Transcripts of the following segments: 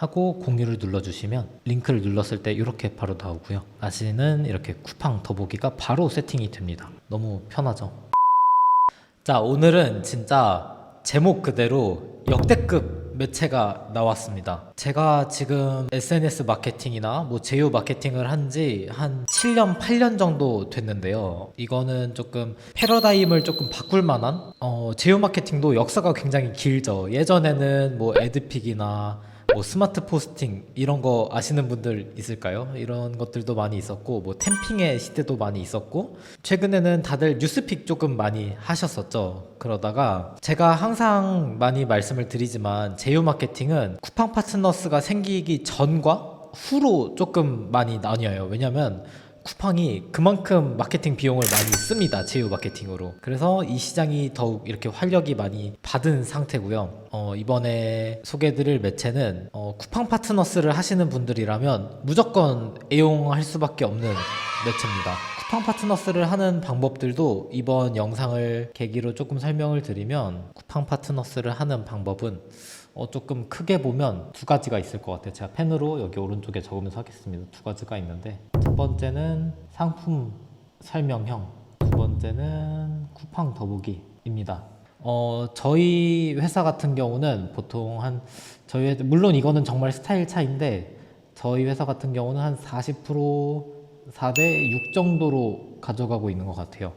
하고 공유를 눌러주시면 링크를 눌렀을 때 이렇게 바로 나오고요. 아시는 이렇게 쿠팡 더보기가 바로 세팅이 됩니다. 너무 편하죠. 자, 오늘은 진짜 제목 그대로 역대급 매체가 나왔습니다. 제가 지금 SNS 마케팅이나 뭐 제휴 마케팅을 한 지 한 7년, 8년 정도 됐는데요. 이거는 조금 패러다임을 조금 바꿀 만한 제휴 마케팅도 역사가 굉장히 길죠. 예전에는 뭐 에드픽이나 뭐 스마트 포스팅 이런 거 아시는 분들 있을까요? 이런 것들도 많이 있었고 뭐 템핑의 시대도 많이 있었고 최근에는 다들 뉴스픽 조금 많이 하셨었죠. 그러다가 제가 항상 많이 말씀을 드리지만 제휴 마케팅은 쿠팡 파트너스가 생기기 전과 후로 조금 많이 나뉘어요. 왜냐면 쿠팡이 그만큼 마케팅 비용을 많이 씁니다. 제휴 마케팅으로. 그래서 이 시장이 더욱 이렇게 활력이 많이 받은 상태고요. 이번에 소개해드릴 매체는 쿠팡 파트너스를 하시는 분들이라면 무조건 애용할 수밖에 없는 매체입니다. 쿠팡 파트너스를 하는 방법들도 이번 영상을 계기로 조금 설명을 드리면 쿠팡 파트너스를 하는 방법은 조금 크게 보면 두 가지가 있을 것 같아요. 제가 펜으로 여기 오른쪽에 적으면서 하겠습니다. 두 가지가 있는데 첫 번째는 상품 설명형, 두 번째는 쿠팡 더보기입니다. 저희 회사 같은 경우는 보통 물론 이거는 정말 스타일 차이인데 저희 회사 같은 경우는 한 40% 4대 6 정도로 가져가고 있는 것 같아요.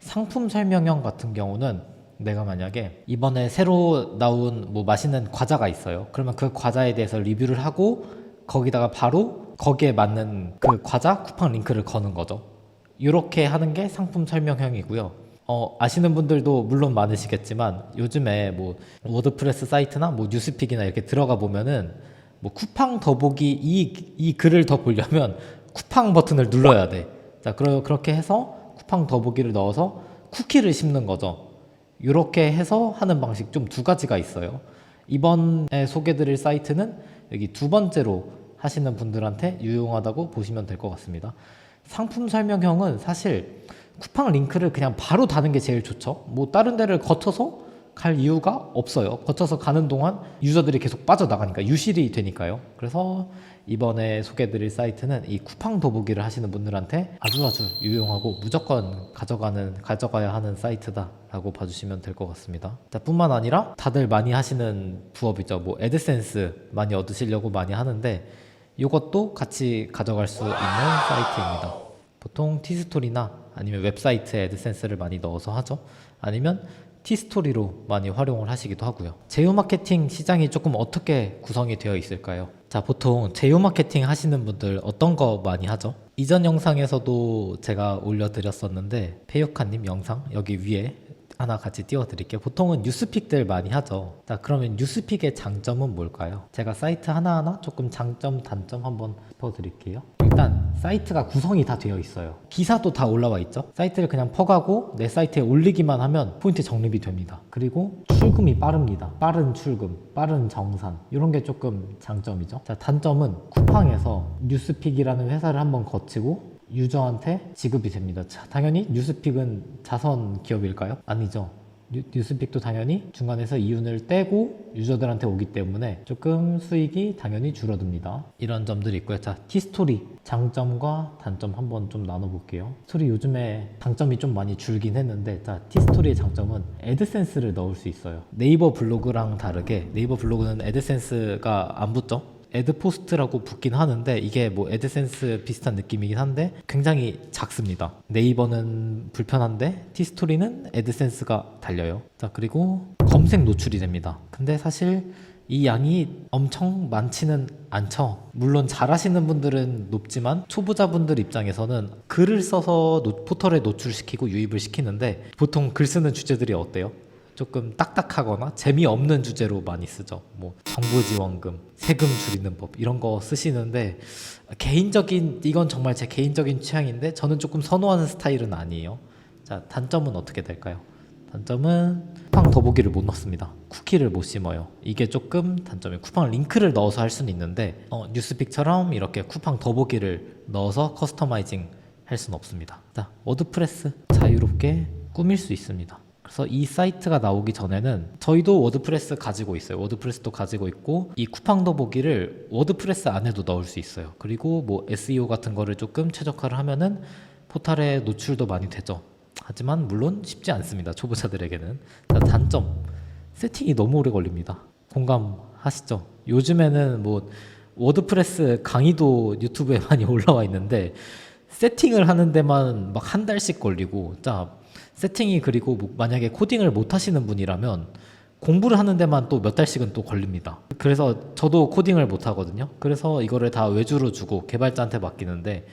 상품 설명형 같은 경우는 내가 만약에 이번에 새로 나온 뭐 맛있는 과자가 있어요. 그러면 그 과자에 대해서 리뷰를 하고 거기다가 바로 거기에 맞는 그 과자 쿠팡 링크를 거는 거죠. 이렇게 하는 게 상품 설명형이고요. 아시는 분들도 물론 많으시겠지만 요즘에 뭐 워드프레스 사이트나 뭐 뉴스픽이나 이렇게 들어가 보면은 뭐 쿠팡 더보기 이 글을 더 보려면 쿠팡 버튼을 눌러야 돼. 자, 그렇게 해서 쿠팡 더보기를 넣어서 쿠키를 심는 거죠. 이렇게 해서 하는 방식 좀 두 가지가 있어요. 이번에 소개드릴 사이트는 여기 두 번째로 하시는 분들한테 유용하다고 보시면 될 것 같습니다. 상품 설명형은 사실 쿠팡 링크를 그냥 바로 다는 게 제일 좋죠. 뭐 다른 데를 거쳐서 갈 이유가 없어요. 거쳐서 가는 동안 유저들이 계속 빠져나가니까 유실이 되니까요. 그래서 이번에 소개해드릴 사이트는 이 쿠팡 더보기를 하시는 분들한테 아주 유용하고 무조건 가져가야 하는 사이트다라고 봐주시면 될 것 같습니다. 자, 뿐만 아니라 다들 많이 하시는 부업이죠. 뭐 애드센스 많이 얻으시려고 많이 하는데 이것도 같이 가져갈 수 있는 사이트입니다. 보통 티스토리나 아니면 웹사이트에 애드센스를 많이 넣어서 하죠. 아니면 티스토리로 많이 활용을 하시기도 하고요. 제휴 마케팅 시장이 조금 어떻게 구성이 되어 있을까요? 자, 보통 제휴 마케팅 하시는 분들 어떤 거 많이 하죠? 이전 영상에서도 제가 올려드렸었는데 페유카님 영상 여기 위에 하나 같이 띄워드릴게요. 보통은 뉴스픽들 많이 하죠. 자, 그러면 뉴스픽의 장점은 뭘까요? 제가 사이트 하나하나 조금 장점, 단점 한번 짚어드릴게요. 일단 사이트가 구성이 다 되어 있어요. 기사도 다 올라와 있죠. 사이트를 그냥 퍼가고 내 사이트에 올리기만 하면 포인트 적립이 됩니다. 그리고 출금이 빠릅니다. 빠른 출금, 빠른 정산 이런 게 조금 장점이죠. 자, 단점은 쿠팡에서 뉴스픽이라는 회사를 한번 거치고 유저한테 지급이 됩니다. 자, 당연히 뉴스픽은 자선 기업일까요? 아니죠. 뉴스픽도 당연히 중간에서 이윤을 떼고 유저들한테 오기 때문에 조금 수익이 당연히 줄어듭니다. 이런 점들이 있고요. 자, 티스토리 장점과 단점 한번 좀 나눠볼게요. 스토리 요즘에 장점이 좀 많이 줄긴 했는데, 자, 티스토리의 장점은 애드센스를 넣을 수 있어요. 네이버 블로그랑 다르게 네이버 블로그는 애드센스가 안 붙죠. 애드포스트라고 붙긴 하는데 이게 뭐 애드센스 비슷한 느낌이긴 한데 굉장히 작습니다. 네이버는 불편한데 티스토리는 애드센스가 달려요. 자, 그리고 검색 노출이 됩니다. 근데 사실 이 양이 엄청 많지는 않죠. 물론 잘하시는 분들은 높지만 초보자분들 입장에서는 글을 써서 포털에 노출시키고 유입을 시키는데 보통 글 쓰는 주제들이 어때요? 조금 딱딱하거나 재미없는 주제로 많이 쓰죠. 뭐 정부지원금, 세금 줄이는 법 이런 거 쓰시는데 이건 정말 제 개인적인 취향인데 저는 조금 선호하는 스타일은 아니에요. 자, 단점은 어떻게 될까요? 단점은 쿠팡 더보기를 못 넣습니다. 쿠키를 못 심어요. 이게 조금 단점이에요. 쿠팡 링크를 넣어서 할 수는 있는데 뉴스픽처럼 이렇게 쿠팡 더보기를 넣어서 커스터마이징 할 수는 없습니다. 자, 워드프레스 자유롭게 꾸밀 수 있습니다. 그래서 이 사이트가 나오기 전에는 저희도 워드프레스 가지고 있어요. 워드프레스도 가지고 있고 이 쿠팡 더보기를 워드프레스 안에도 넣을 수 있어요. 그리고 뭐 SEO 같은 거를 조금 최적화를 하면은 포털에 노출도 많이 되죠. 하지만 물론 쉽지 않습니다. 초보자들에게는. 자, 단점. 세팅이 너무 오래 걸립니다. 공감하시죠? 요즘에는 뭐 워드프레스 강의도 유튜브에 많이 올라와 있는데 세팅을 하는 데만 막 한 달씩 걸리고, 자, 세팅이 그리고 뭐 만약에 코딩을 못 하시는 분이라면 공부를 하는 데만 또 몇 달씩은 또 걸립니다. 그래서 저도 코딩을 못 하거든요. 그래서 이거를 다 외주로 주고 개발자한테 맡기는데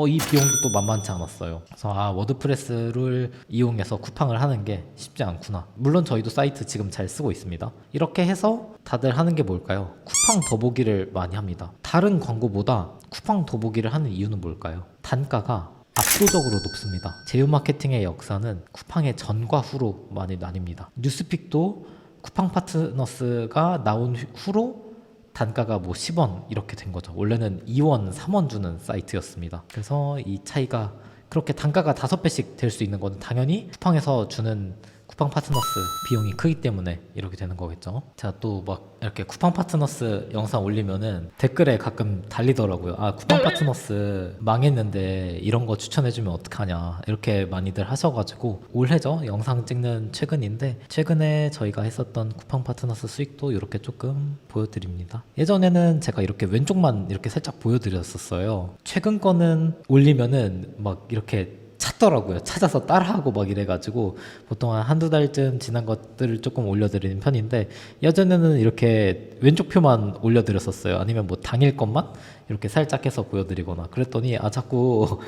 이 비용도 또 만만치 않았어요. 그래서 워드프레스를 이용해서 쿠팡을 하는 게 쉽지 않구나. 물론 저희도 사이트 지금 잘 쓰고 있습니다. 이렇게 해서 다들 하는 게 뭘까요? 쿠팡 더보기를 많이 합니다. 다른 광고보다 쿠팡 더보기를 하는 이유는 뭘까요? 단가가 압도적으로 높습니다. 제휴 마케팅의 역사는 쿠팡의 전과 후로 많이 나뉩니다. 뉴스픽도 쿠팡 파트너스가 나온 후로 단가가 뭐 10원 이렇게 된 거죠. 원래는 2원, 3원 주는 사이트였습니다. 그래서 이 차이가 그렇게 단가가 5배씩 될 수 있는 건 당연히 쿠팡에서 주는 쿠팡 파트너스 비용이 크기 때문에 이렇게 되는 거겠죠. 자, 또 막 이렇게 쿠팡 파트너스 영상 올리면은 댓글에 가끔 달리더라고요. 쿠팡 파트너스 망했는데 이런 거 추천해주면 어떡하냐 이렇게 많이들 하셔가지고, 올해죠. 영상 찍는 최근인데 최근에 저희가 했었던 쿠팡 파트너스 수익도 이렇게 조금 보여드립니다. 예전에는 제가 이렇게 왼쪽만 이렇게 살짝 보여드렸었어요. 최근 거는 올리면은 막 이렇게 찾더라고요. 찾아서 따라하고 막 이래가지고 보통 한두 달쯤 지난 것들을 조금 올려드리는 편인데, 예전에는 이렇게 왼쪽 표만 올려드렸었어요. 아니면 뭐 당일 것만 이렇게 살짝 해서 보여드리거나 그랬더니 자꾸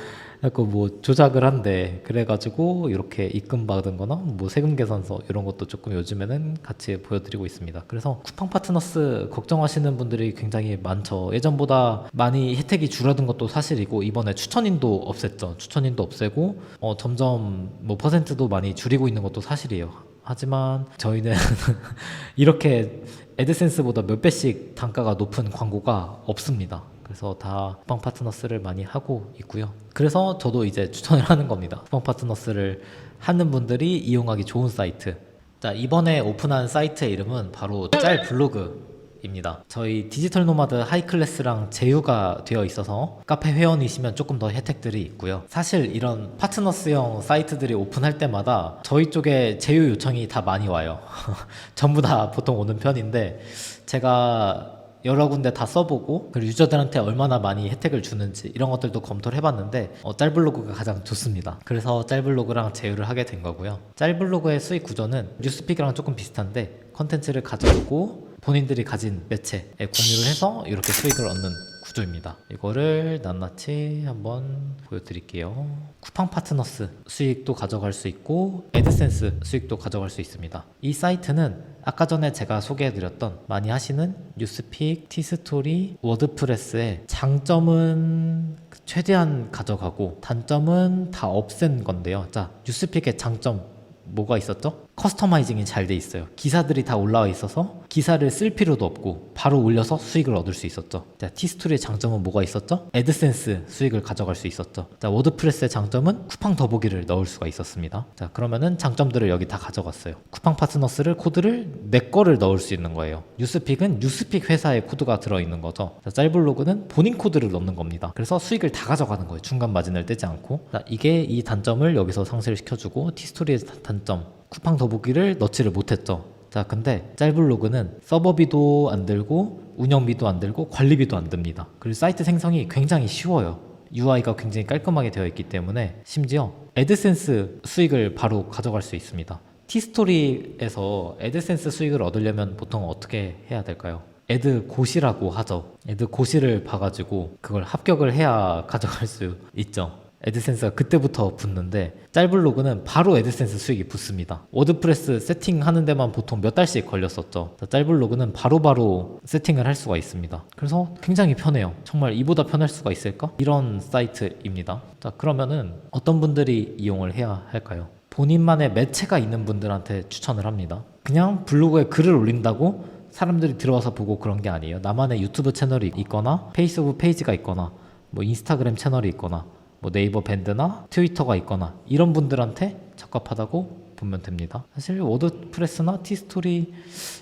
뭐 조작을 한대. 그래가지고 이렇게 입금 받은 거나 뭐 세금 계산서 이런 것도 조금 요즘에는 같이 보여드리고 있습니다. 그래서 쿠팡 파트너스 걱정하시는 분들이 굉장히 많죠. 예전보다 많이 혜택이 줄어든 것도 사실이고, 이번에 추천인도 없앴죠. 추천인도 없애고 점점 뭐 퍼센트도 많이 줄이고 있는 것도 사실이에요. 하지만 저희는 이렇게 애드센스보다 몇 배씩 단가가 높은 광고가 없습니다. 그래서 다 쿠팡 파트너스를 많이 하고 있고요. 그래서 저도 이제 추천을 하는 겁니다. 쿠팡 파트너스를 하는 분들이 이용하기 좋은 사이트. 자, 이번에 오픈한 사이트의 이름은 바로 짤 블로그입니다. 저희 디지털 노마드 하이클래스랑 제휴가 되어 있어서 카페 회원이시면 조금 더 혜택들이 있고요. 사실 이런 파트너스형 사이트들이 오픈할 때마다 저희 쪽에 제휴 요청이 다 많이 와요. 전부 다 보통 오는 편인데, 제가 여러 군데 다 써보고 그리고 유저들한테 얼마나 많이 혜택을 주는지 이런 것들도 검토를 해봤는데 짤블로그가 가장 좋습니다. 그래서 짤블로그랑 제휴를 하게 된 거고요. 짤블로그의 수익 구조는 뉴스픽이랑 조금 비슷한데, 컨텐츠를 가져오고 본인들이 가진 매체에 공유를 해서 이렇게 수익을 얻는 구조입니다. 이거를 낱낱이 한번 보여드릴게요. 쿠팡 파트너스 수익도 가져갈 수 있고 애드센스 수익도 가져갈 수 있습니다. 이 사이트는 아까 전에 제가 소개해드렸던 많이 하시는 뉴스픽, 티스토리, 워드프레스의 장점은 최대한 가져가고 단점은 다 없앤 건데요. 자, 뉴스픽의 장점 뭐가 있었죠? 커스터마이징이 잘 돼 있어요. 기사들이 다 올라와 있어서 기사를 쓸 필요도 없고 바로 올려서 수익을 얻을 수 있었죠. 자, 티스토리의 장점은 뭐가 있었죠? 애드센스 수익을 가져갈 수 있었죠. 자, 워드프레스의 장점은 쿠팡 더보기를 넣을 수가 있었습니다. 자, 그러면은 장점들을 여기 다 가져갔어요. 쿠팡 파트너스를 코드를 내 거를 넣을 수 있는 거예요. 뉴스픽은 뉴스픽 회사의 코드가 들어있는 거죠. 자, 짤블로그는 본인 코드를 넣는 겁니다. 그래서 수익을 다 가져가는 거예요. 중간 마진을 떼지 않고. 자, 이게 이 단점을 여기서 상쇄를 시켜주고, 티스토리의 단점, 쿠팡 더보기를 넣지를 못했죠. 자, 근데 짤블로그는 서버비도 안 들고 운영비도 안 들고 관리비도 안 듭니다. 그리고 사이트 생성이 굉장히 쉬워요. UI가 굉장히 깔끔하게 되어 있기 때문에 심지어 애드센스 수익을 바로 가져갈 수 있습니다. 티스토리에서 애드센스 수익을 얻으려면 보통 어떻게 해야 될까요? 애드 고시라고 하죠. 애드 고시를 봐가지고 그걸 합격을 해야 가져갈 수 있죠. 애드센스가 그때부터 붙는데, 짤블로그는 바로 애드센스 수익이 붙습니다. 워드프레스 세팅하는 데만 보통 몇 달씩 걸렸었죠. 짤블로그는 바로바로 세팅을 할 수가 있습니다. 그래서 굉장히 편해요. 정말 이보다 편할 수가 있을까? 이런 사이트입니다. 자, 그러면은 어떤 분들이 이용을 해야 할까요? 본인만의 매체가 있는 분들한테 추천을 합니다. 그냥 블로그에 글을 올린다고 사람들이 들어와서 보고 그런 게 아니에요. 나만의 유튜브 채널이 있거나 페이스북 페이지가 있거나 뭐 인스타그램 채널이 있거나 뭐 네이버 밴드나 트위터가 있거나 이런 분들한테 적합하다고 보면 됩니다. 사실 워드프레스나 티스토리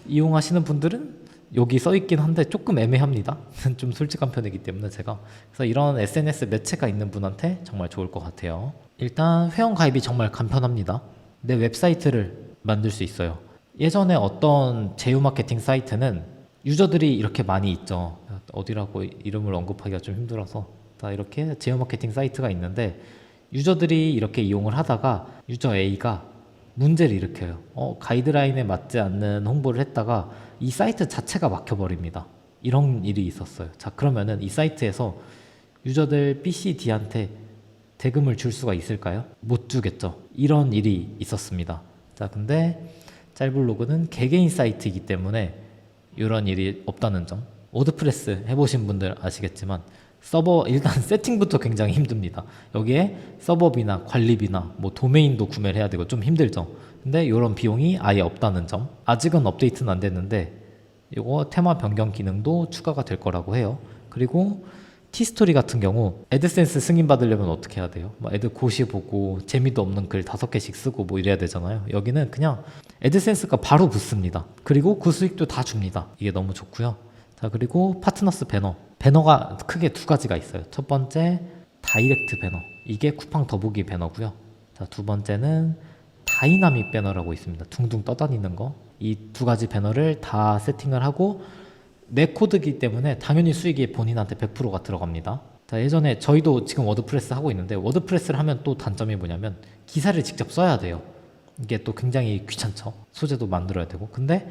이용하시는 분들은 여기 써있긴 한데 조금 애매합니다. 좀 솔직한 편이기 때문에 제가. 그래서 이런 SNS 매체가 있는 분한테 정말 좋을 것 같아요. 일단 회원 가입이 정말 간편합니다. 내 웹사이트를 만들 수 있어요. 예전에 어떤 제휴 마케팅 사이트는 유저들이 이렇게 많이 있죠. 어디라고 이름을 언급하기가 좀 힘들어서 다 이렇게 제휴 마케팅 사이트가 있는데 유저들이 이렇게 이용을 하다가 유저 A가 문제를 일으켜요. 가이드라인에 맞지 않는 홍보를 했다가 이 사이트 자체가 막혀버립니다. 이런 일이 있었어요. 자, 그러면은 이 사이트에서 유저들 B, C, D한테 대금을 줄 수가 있을까요? 못 주겠죠. 이런 일이 있었습니다. 자, 근데 짤블로그는 개개인 사이트이기 때문에 이런 일이 없다는 점. 워드프레스 해보신 분들 아시겠지만 서버 일단 세팅부터 굉장히 힘듭니다. 여기에 서버비나 관리비나 뭐 도메인도 구매를 해야 되고 좀 힘들죠. 근데 이런 비용이 아예 없다는 점. 아직은 업데이트는 안 됐는데 이거 테마 변경 기능도 추가가 될 거라고 해요. 그리고 티스토리 같은 경우 애드센스 승인 받으려면 어떻게 해야 돼요? 뭐 애드 고시 보고 재미도 없는 글 5개씩 쓰고 뭐 이래야 되잖아요. 여기는 그냥 애드센스가 바로 붙습니다. 그리고 그 수익도 다 줍니다. 이게 너무 좋고요. 자, 그리고 파트너스 배너. 배너가 크게 두 가지가 있어요. 첫 번째 다이렉트 배너. 이게 쿠팡 더보기 배너고요. 자, 두 번째는 다이나믹 배너라고 있습니다. 둥둥 떠다니는 거. 이 두 가지 배너를 다 세팅을 하고 내 코드이기 때문에 당연히 수익이 본인한테 100%가 들어갑니다. 자, 예전에 저희도 지금 워드프레스 하고 있는데 워드프레스를 하면 또 단점이 뭐냐면 기사를 직접 써야 돼요. 이게 또 굉장히 귀찮죠. 소재도 만들어야 되고. 근데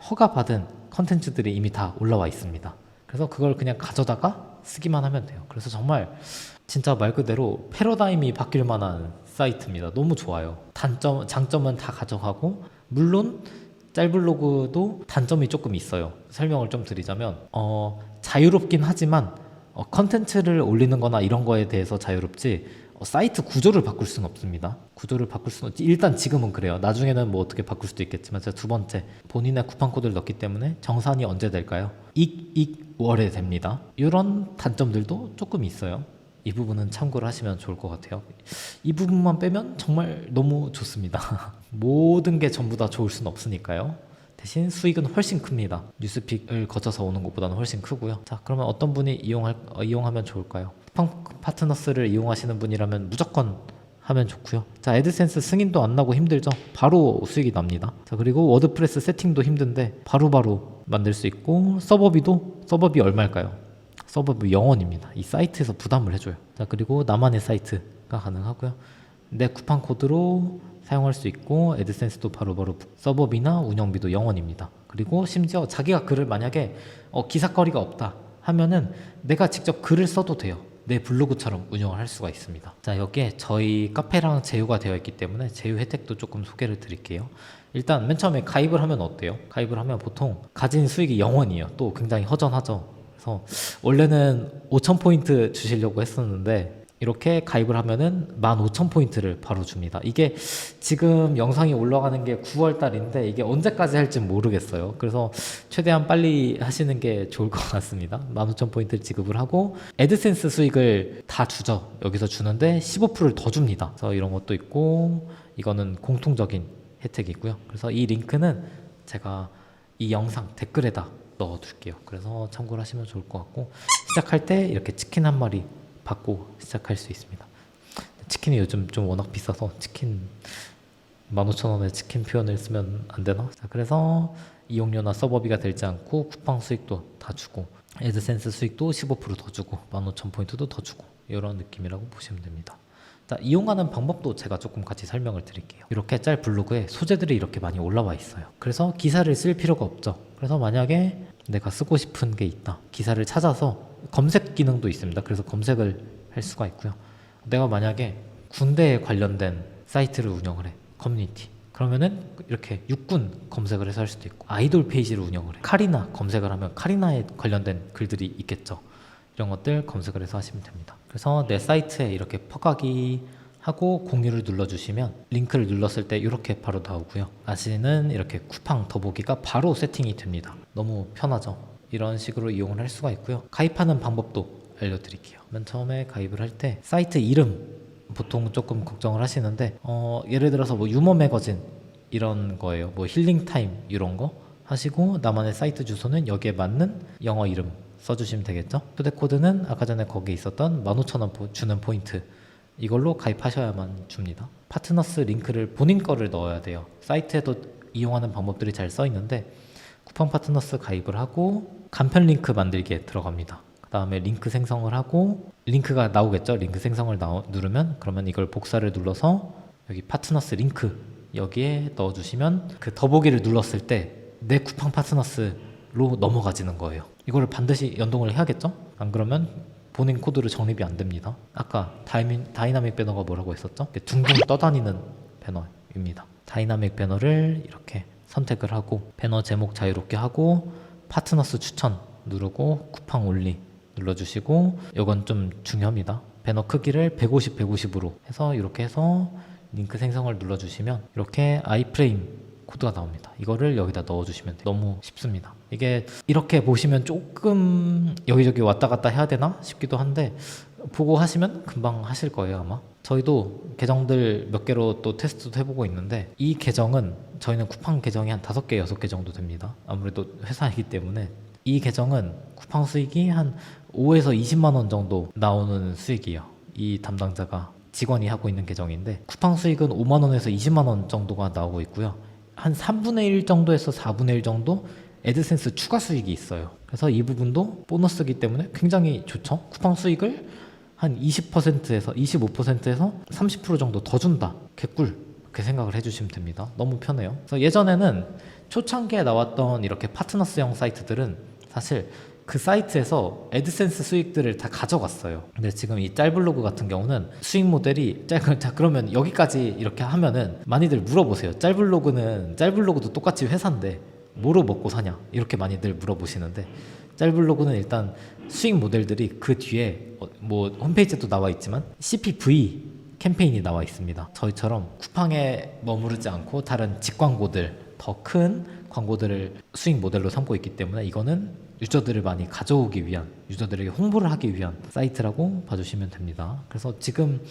허가받은 컨텐츠들이 이미 다 올라와 있습니다. 그래서 그걸 그냥 가져다가 쓰기만 하면 돼요. 그래서 정말 진짜 말 그대로 패러다임이 바뀔 만한 사이트입니다. 너무 좋아요. 장점은 다 가져가고 물론 짤블로그도 단점이 조금 있어요. 설명을 좀 드리자면 자유롭긴 하지만 컨텐츠를 올리는 거나 이런 거에 대해서 자유롭지 사이트 구조를 바꿀 수는 없습니다. 구조를 바꿀 수는 없지. 일단 지금은 그래요. 나중에는 뭐 어떻게 바꿀 수도 있겠지만 제가 두 번째 본인의 쿠팡 코드를 넣기 때문에 정산이 언제 될까요? 월에 됩니다. 이런 단점들도 조금 있어요. 이 부분은 참고를 하시면 좋을 것 같아요. 이 부분만 빼면 정말 너무 좋습니다. 모든 게 전부 다 좋을 수는 없으니까요. 대신 수익은 훨씬 큽니다. 뉴스픽을 거쳐서 오는 것보다는 훨씬 크고요. 자, 그러면 어떤 분이 이용하면 좋을까요? 쿠팡 파트너스를 이용하시는 분이라면 무조건 하면 좋고요. 자, 애드센스 승인도 안 나고 힘들죠. 바로 수익이 납니다. 자, 그리고 워드프레스 세팅도 힘든데 바로바로 만들 수 있고 서버비 얼마일까요? 서버비 0원입니다. 이 사이트에서 부담을 해줘요. 자, 그리고 나만의 사이트가 가능하고요. 내 쿠팡 코드로 사용할 수 있고 애드센스도 바로바로 서버비나 운영비도 0원입니다. 그리고 심지어 자기가 글을 만약에 기사거리가 없다 하면은 내가 직접 글을 써도 돼요. 내 블로그처럼 운영을 할 수가 있습니다. 자, 여기에 저희 카페랑 제휴가 되어 있기 때문에 제휴 혜택도 조금 소개를 드릴게요. 일단 맨 처음에 가입을 하면 어때요? 가입을 하면 보통 가진 수익이 0원이에요. 또 굉장히 허전하죠. 그래서 원래는 5,000포인트 주시려고 했었는데 이렇게 가입을 하면은 15,000포인트를 바로 줍니다. 이게 지금 영상이 올라가는 게 9월 달인데 이게 언제까지 할지 모르겠어요. 그래서 최대한 빨리 하시는 게 좋을 것 같습니다. 15,000포인트를 지급을 하고 애드센스 수익을 다 주죠. 여기서 주는데 15%를 더 줍니다. 그래서 이런 것도 있고 이거는 공통적인 혜택이고요. 그래서 이 링크는 제가 이 영상 댓글에다 넣어둘게요. 그래서 참고를 하시면 좋을 것 같고 시작할 때 이렇게 치킨 한 마리 받고 시작할 수 있습니다. 치킨이 요즘 좀 워낙 비싸서 치킨 15,000원에 치킨 표현을 쓰면 안 되나? 자, 그래서 이용료나 서버비가 들지 않고 쿠팡 수익도 다 주고 애드센스 수익도 15%더 주고 15,000포인트도 더 주고 이런 느낌이라고 보시면 됩니다. 자, 이용하는 방법도 제가 조금 같이 설명을 드릴게요. 이렇게 짤 블로그에 소재들이 이렇게 많이 올라와 있어요. 그래서 기사를 쓸 필요가 없죠. 그래서 만약에 내가 쓰고 싶은 게 있다. 기사를 찾아서 검색 기능도 있습니다. 그래서 검색을 할 수가 있고요. 내가 만약에 군대에 관련된 사이트를 운영을 해. 커뮤니티. 그러면은 이렇게 육군 검색을 해서 할 수도 있고 아이돌 페이지를 운영을 해. 카리나 검색을 하면 카리나에 관련된 글들이 있겠죠. 이런 것들 검색을 해서 하시면 됩니다. 그래서 내 사이트에 이렇게 퍼가기 하고 공유를 눌러주시면 링크를 눌렀을 때 이렇게 바로 나오고요. 아시는 이렇게 쿠팡 더보기가 바로 세팅이 됩니다. 너무 편하죠. 이런 식으로 이용을 할 수가 있고요. 가입하는 방법도 알려드릴게요. 맨 처음에 가입을 할 때 사이트 이름 보통 조금 걱정을 하시는데 예를 들어서 뭐 유머 매거진 이런 거예요. 뭐 힐링 타임 이런 거 하시고 나만의 사이트 주소는 여기에 맞는 영어 이름 써주시면 되겠죠. 휴대 코드는 아까 전에 거기 있었던 15,000원 주는 포인트 이걸로 가입하셔야만 줍니다. 파트너스 링크를 본인 거를 넣어야 돼요. 사이트에도 이용하는 방법들이 잘 써 있는데 쿠팡 파트너스 가입을 하고 간편 링크 만들기에 들어갑니다. 그 다음에 링크 생성을 하고 링크가 나오겠죠. 링크 생성을 누르면 그러면 이걸 복사를 눌러서 여기 파트너스 링크 여기에 넣어주시면 그 더보기를 눌렀을 때 내 쿠팡 파트너스로 넘어가지는 거예요. 이거를 반드시 연동을 해야겠죠. 안 그러면 본인 코드로 정립이 안 됩니다. 아까 다이나믹 배너가 뭐라고 했었죠? 둥둥 떠다니는 배너입니다. 다이나믹 배너를 이렇게 선택을 하고 배너 제목 자유롭게 하고 파트너스 추천 누르고 쿠팡 올리 눌러주시고 이건 좀 중요합니다. 배너 크기를 150, 150으로 해서 이렇게 해서 링크 생성을 눌러주시면 이렇게 아이프레임 코드가 나옵니다. 이거를 여기다 넣어주시면 돼요. 너무 쉽습니다. 이게 이렇게 보시면 조금 여기저기 왔다 갔다 해야 되나 싶기도 한데 보고 하시면 금방 하실 거예요 아마. 저희도 계정들 몇 개로 또 테스트도 해보고 있는데 이 계정은 저희는 쿠팡 계정이 한 5개, 6개 정도 됩니다. 아무래도 회사이기 때문에 이 계정은 쿠팡 수익이 한 5에서 20만 원 정도 나오는 수익이에요. 이 담당자가 직원이 하고 있는 계정인데 쿠팡 수익은 5만 원에서 20만 원 정도가 나오고 있고요. 한 3분의 1 정도에서 4분의 1 정도 애드센스 추가 수익이 있어요. 그래서 이 부분도 보너스이기 때문에 굉장히 좋죠. 쿠팡 수익을 한 20%에서 25%에서 30% 정도 더 준다. 개꿀. 그렇게 생각을 해주시면 됩니다. 너무 편해요. 그래서 예전에는 초창기에 나왔던 이렇게 파트너스형 사이트들은 사실 그 사이트에서 애드센스 수익들을 다 가져갔어요. 근데 지금 이 짤블로그 같은 경우는 수익 모델이 자 그러면 여기까지 이렇게 하면은 많이들 물어보세요. 짤블로그도 똑같이 회사인데 뭐로 먹고 사냐 이렇게 많이들 물어보시는데 짤블로그는 일단 수익 모델들이 그 뒤에 뭐 홈페이지에도 나와 있지만 CPV 캠페인이 나와 있습니다. 저희처럼 쿠팡에 머무르지 않고 다른 직광고들 더 큰 광고들을 수익 모델로 삼고 있기 때문에 이거는 유저들을 많이 가져오기 위한 유저들에게 홍보를 하기 위한 사이트라고 봐주시면 됩니다. 그래서 지금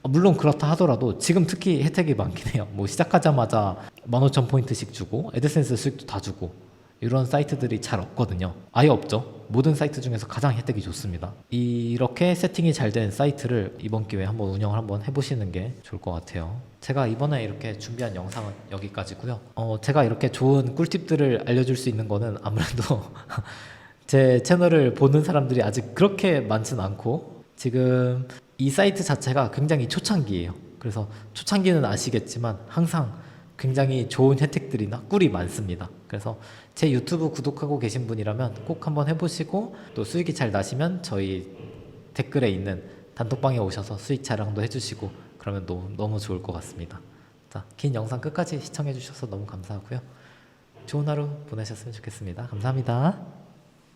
물론 그렇다 하더라도 지금 특히 혜택이 많긴 해요. 뭐 시작하자마자 15,000포인트씩 주고 애드센스 수익도 다 주고 이런 사이트들이 잘 없거든요. 아예 없죠. 모든 사이트 중에서 가장 혜택이 좋습니다. 이렇게 세팅이 잘 된 사이트를 이번 기회에 한번 운영을 한번 해보시는 게 좋을 것 같아요. 제가 이번에 이렇게 준비한 영상은 여기까지고요. 제가 이렇게 좋은 꿀팁들을 알려줄 수 있는 거는 아무래도 제 채널을 보는 사람들이 아직 그렇게 많진 않고 지금 이 사이트 자체가 굉장히 초창기예요. 그래서 초창기는 아시겠지만 항상 굉장히 좋은 혜택들이나 꿀이 많습니다. 그래서 제 유튜브 구독하고 계신 분이라면 꼭 한번 해보시고 또 수익이 잘 나시면 저희 댓글에 있는 단톡방에 오셔서 수익 자랑도 해주시고 그러면 너무 좋을 것 같습니다. 자, 긴 영상 끝까지 시청해 주셔서 너무 감사하고요. 좋은 하루 보내셨으면 좋겠습니다. 감사합니다.